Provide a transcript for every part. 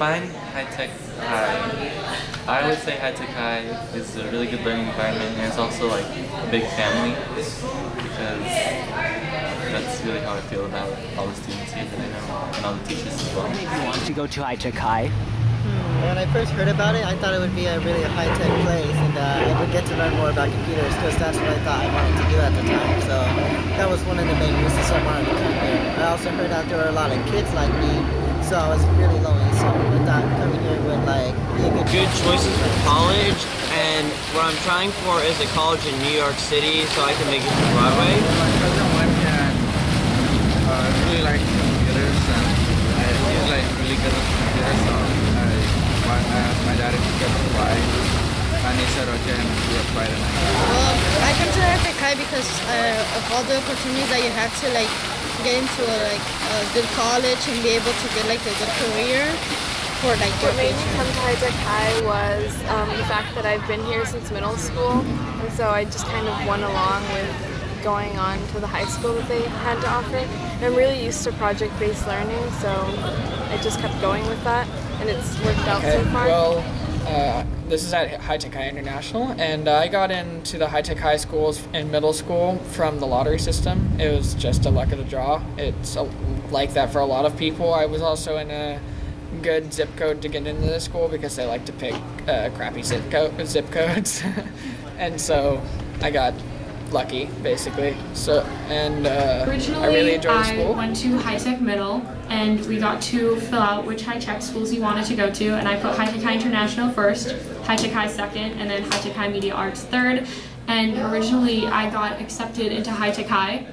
find HTHI, I would say HTHI is a really good learning environment, and it's also like a big family, because that's really how I feel about all the students here that I know, and all the teachers as well. What made you want to go to HTHI? When I first heard about it, I thought it would be a really high-tech place, and I would get to learn more about computers, because that's what I thought I wanted to do at the time. So that was one of the main reasons I wanted to come here. I also heard that there were a lot of kids like me, so I was really lonely. So I thought coming here would like be a good choices for college, and what I'm trying for is a college in New York City, so I can make it to Broadway. I really like computers, and he's like really good at computers, so I asked my dad if he could apply, and he said okay, and we applied. Well, I come to HTHI because of all the opportunities that you have to like get into a good college and be able to get like a good career for like your What made me come to HTHI was the fact that I've been here since middle school, and so I just kind of went along with going on to the high school that they had to offer. And I'm really used to project-based learning, so I just kept going with that, and it's worked out so far. Well, this is at HTHI International, and I got into the HTHI schools in middle school from the lottery system. It was just a luck of the draw. It's like that for a lot of people. I was also in a good zip code to get into the school because they like to pick crappy zip codes. And so I got lucky, basically. So, and originally, I really enjoyed the school. I went to high-tech middle, and we got to fill out which high-tech schools you wanted to go to, and I put HTHI International first, HTHI second, and then HTHI Media Arts third. And originally, I got accepted into HTHI,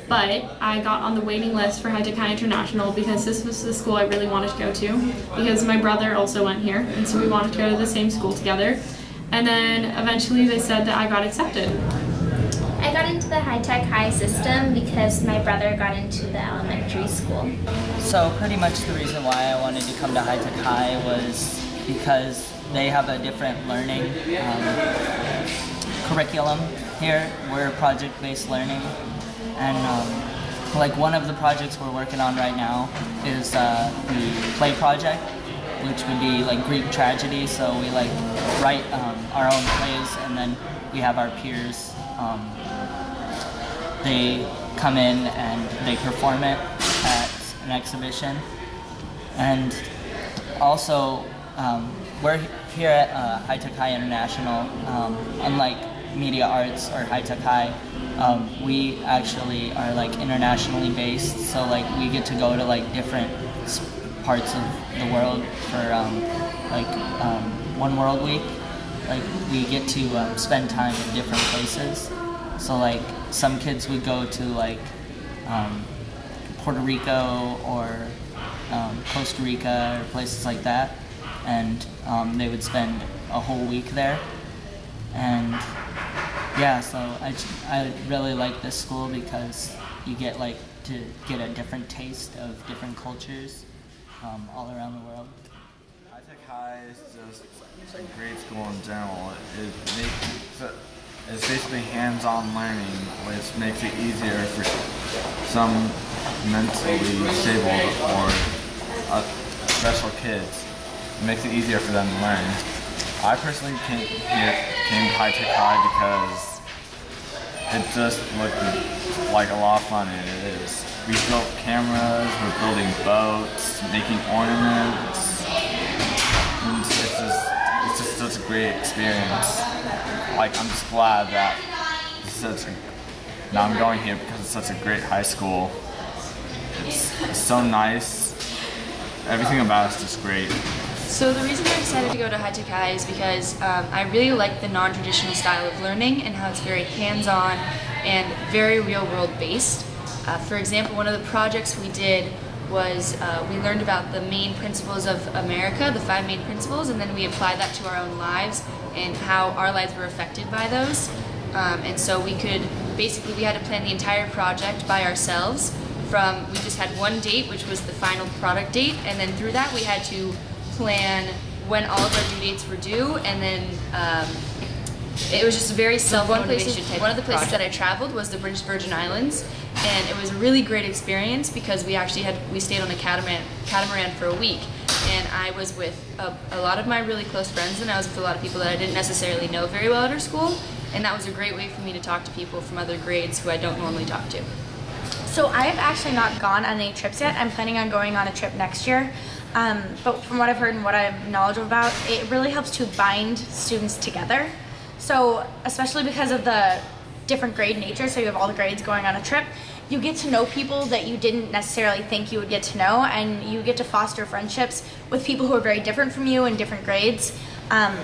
but I got on the waiting list for HTHI International because this was the school I really wanted to go to, because my brother also went here, and so we wanted to go to the same school together. And then eventually they said that I got accepted. I got into the HTHI system because my brother got into the elementary school. So pretty much the reason why I wanted to come to HTHI was because they have a different learning curriculum here. We're project-based learning, and like one of the projects we're working on right now is the play project, which would be like Greek tragedy. So we like write our own plays, and then we have our peers. They come in and they perform it at an exhibition. And also, we're here at HTHI International. Unlike Media Arts or HTHI, we actually are like internationally based. So like we get to go to like different parts of the world for One World Week. Like we get to spend time in different places. So like some kids would go to like Puerto Rico or Costa Rica or places like that, and they would spend a whole week there. And yeah, so I really like this school because you get like to get a different taste of different cultures all around the world. HTHI is just a great school in general. It's basically hands-on learning, which makes it easier for some mentally disabled or special kids. It makes it easier for them to learn. I personally came to HTHI because it just looked like a lot of fun, and it is. We built cameras, we're building boats, making ornaments. And it's just such a great experience. Like, I'm just glad that now I'm going here because it's such a great high school. It's so nice. Everything about it's just great. So the reason I'm excited to go to HTHI is because I really like the non-traditional style of learning and how it's very hands-on and very real-world based. For example, one of the projects we did was we learned about the main principles of America, the 5 main principles, and then we applied that to our own lives and how our lives were affected by those. And so we had to plan the entire project by ourselves. We just had one date, which was the final product date, and then through that we had to plan when all of our due dates were due, and then it was just a very self-motivation type. One of the places that I traveled was the British Virgin Islands, and it was a really great experience because we stayed on a catamaran for a week, and I was with a lot of my really close friends, and I was with a lot of people that I didn't necessarily know very well at our school, and that was a great way for me to talk to people from other grades who I don't normally talk to. So I have actually not gone on any trips yet. I'm planning on going on a trip next year. But from what I've heard and what I'm knowledgeable about, it really helps to bind students together. So especially because of the different grade nature, so you have all the grades going on a trip, you get to know people that you didn't necessarily think you would get to know, and you get to foster friendships with people who are very different from you in different grades,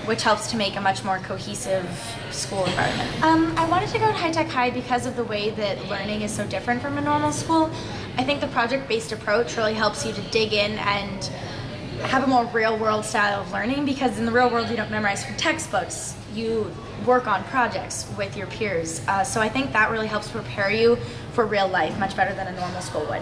which helps to make a much more cohesive school environment. I wanted to go to HTHI because of the way that learning is so different from a normal school. I think the project-based approach really helps you to dig in and have a more real-world style of learning, because in the real world you don't memorize from textbooks, you work on projects with your peers. So I think that really helps prepare you for real life much better than a normal school would.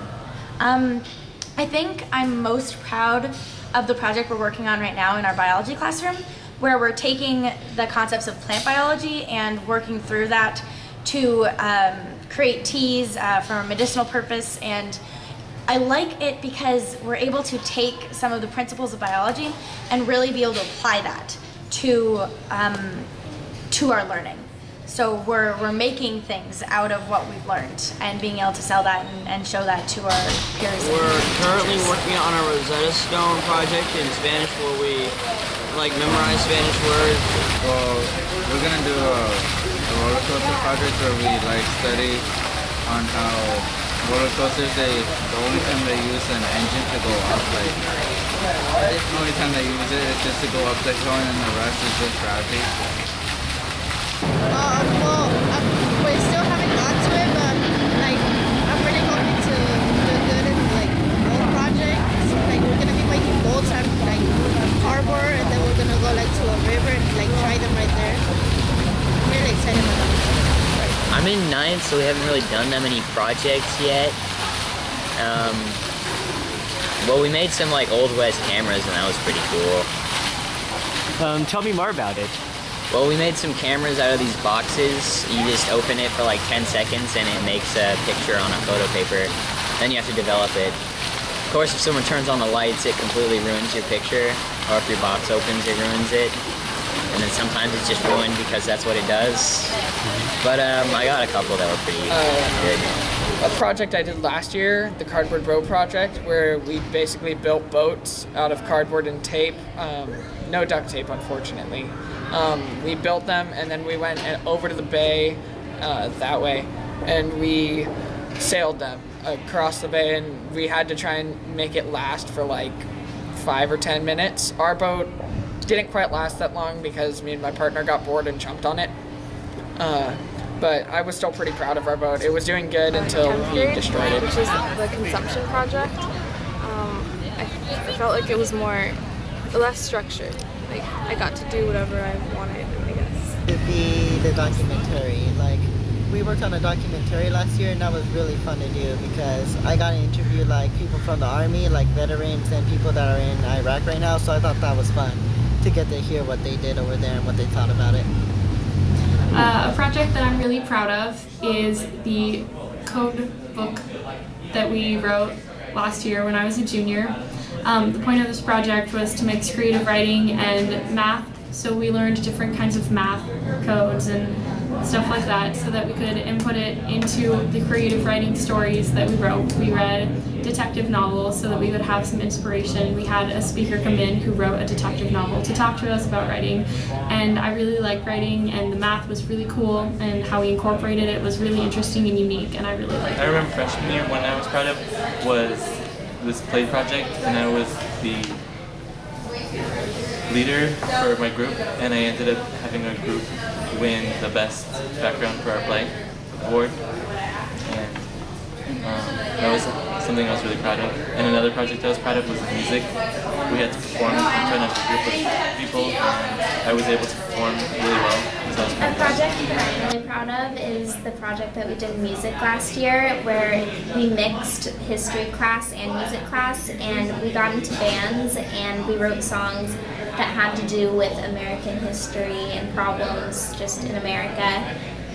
I think I'm most proud of the project we're working on right now in our biology classroom, where we're taking the concepts of plant biology and working through that to create teas for a medicinal purpose. And I like it because we're able to take some of the principles of biology and really be able to apply that to our learning. So we're making things out of what we've learned and being able to sell that and show that to our peers. We're currently working on a Rosetta Stone project in Spanish where we memorize Spanish words. Well, we're gonna do a roller coaster project where we study on how roller coasters, the only time they use an engine to go up, the only time they use it is just to go up the hill, and then the rest is just gravity. Well, we still haven't got to it, but I'm really hoping to do good in both projects. We're gonna be making boats out of cardboard, and then we're gonna go to a river and try them right there. I'm really excited about that. I'm in 9th, so we haven't really done that many projects yet. Well, we made some Old West cameras, and that was pretty cool. Tell me more about it. Well, we made some cameras out of these boxes. You just open it for 10 seconds and it makes a picture on a photo paper. Then you have to develop it. Of course, if someone turns on the lights, it completely ruins your picture. Or if your box opens, it ruins it. And then sometimes it's just ruined because that's what it does. But I got a couple that were pretty good. A project I did last year, the Cardboard Boat Project, where we basically built boats out of cardboard and tape. No duct tape, unfortunately. We built them, and then we went over to the bay that way, and we sailed them across the bay, and we had to try and make it last for 5 or 10 minutes. Our boat didn't quite last that long because me and my partner got bored and jumped on it. But I was still pretty proud of our boat. It was doing good until he destroyed it. Which is the consumption project. I felt like it was less structured. I got to do whatever I wanted, I guess. It'd be the documentary. We worked on a documentary last year, and that was really fun to do because I got to interview people from the Army, veterans and people that are in Iraq right now. So I thought that was fun to get to hear what they did over there and what they thought about it. A project that I'm really proud of is the code book that we wrote last year when I was a junior. The point of this project was to mix creative writing and math, so we learned different kinds of math codes and stuff like that so that we could input it into the creative writing stories that we wrote. We read detective novels so that we would have some inspiration. We had a speaker come in who wrote a detective novel to talk to us about writing, and I really like writing, and the math was really cool, and how we incorporated it was really interesting and unique, and I really liked it. I remember freshman year, one I was proud of was this play project, and I was the leader for my group, and I ended up having our group win the best background for our play award, and that was something I was really proud of. And another project I was proud of was music. We had to perform in front of a group of people, and I was able to perform really well. So a project that I'm really proud of is the project that we did in music last year, where we mixed history class and music class, and we got into bands and we wrote songs that had to do with American history and problems just in America,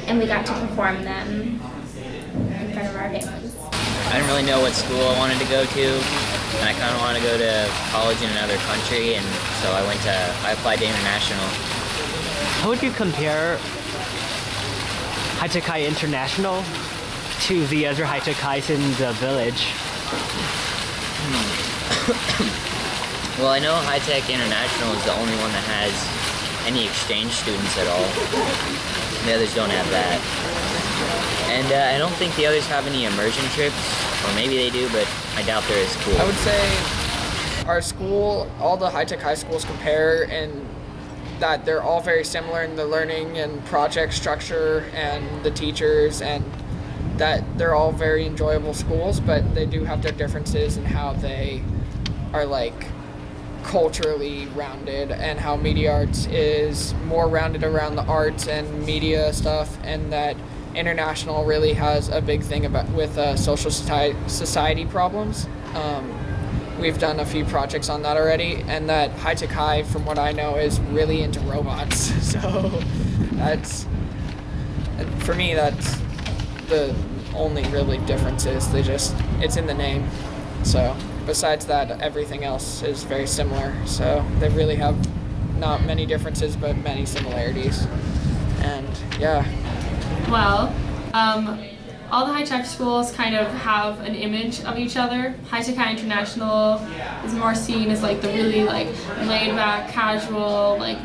and we got to perform them in front of our families. I didn't really know what school I wanted to go to, and I kind of want to go to college in another country, and so I applied to international. How would you compare HTHI International to the other HTHIs in the village? Well, I know HTHI International is the only one that has any exchange students at all. The others don't have that. And I don't think the others have any immersion trips, or maybe they do, but I doubt they're as cool. I would say our school, all the HTHI schools compare in that they're all very similar in the learning and project structure and the teachers, and that they're all very enjoyable schools, but they do have their differences in how they are like culturally rounded, and how media arts is more rounded around the arts and media stuff, and that international really has a big thing with social society problems. We've done a few projects on that already, and that HTHI, from what I know, is really into robots. So for me, that's the only really difference is it's in the name. So besides that, everything else is very similar. So they really have not many differences, but many similarities. And yeah. Well, all the high-tech schools kind of have an image of each other. HTHI International is more seen as like the really like laid-back, casual, like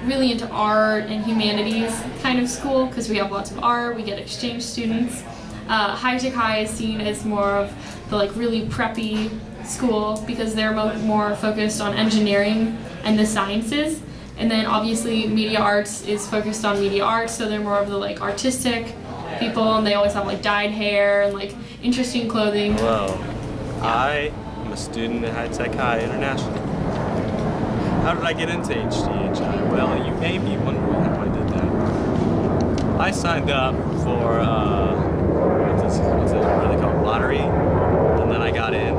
really into art and humanities kind of school, because we have lots of art, we get exchange students. HTHI is seen as more of the like really preppy school, because they're more focused on engineering and the sciences. And then obviously media arts is focused on media arts, so they're more of the like artistic people, and they always have like dyed hair and like interesting clothing. Hello, I am a student at HTHI International. How did I get into HTHI? Well, you may be wondering how I did that. I signed up for what's it really called, lottery, and then I got in,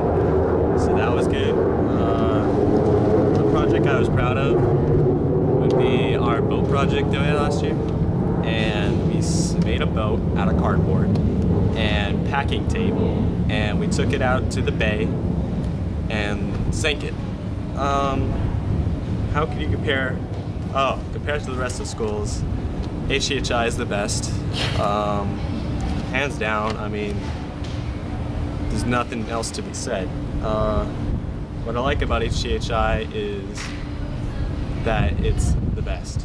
so that was good. A project I was proud of would be our boat project that we had last year. And we made a boat out of cardboard and packing tape, and we took it out to the bay and sank it. How can you compare? Oh, compared to the rest of the schools, HTHI is the best. Hands down. I mean, there's nothing else to be said. What I like about HTHI is that it's the best.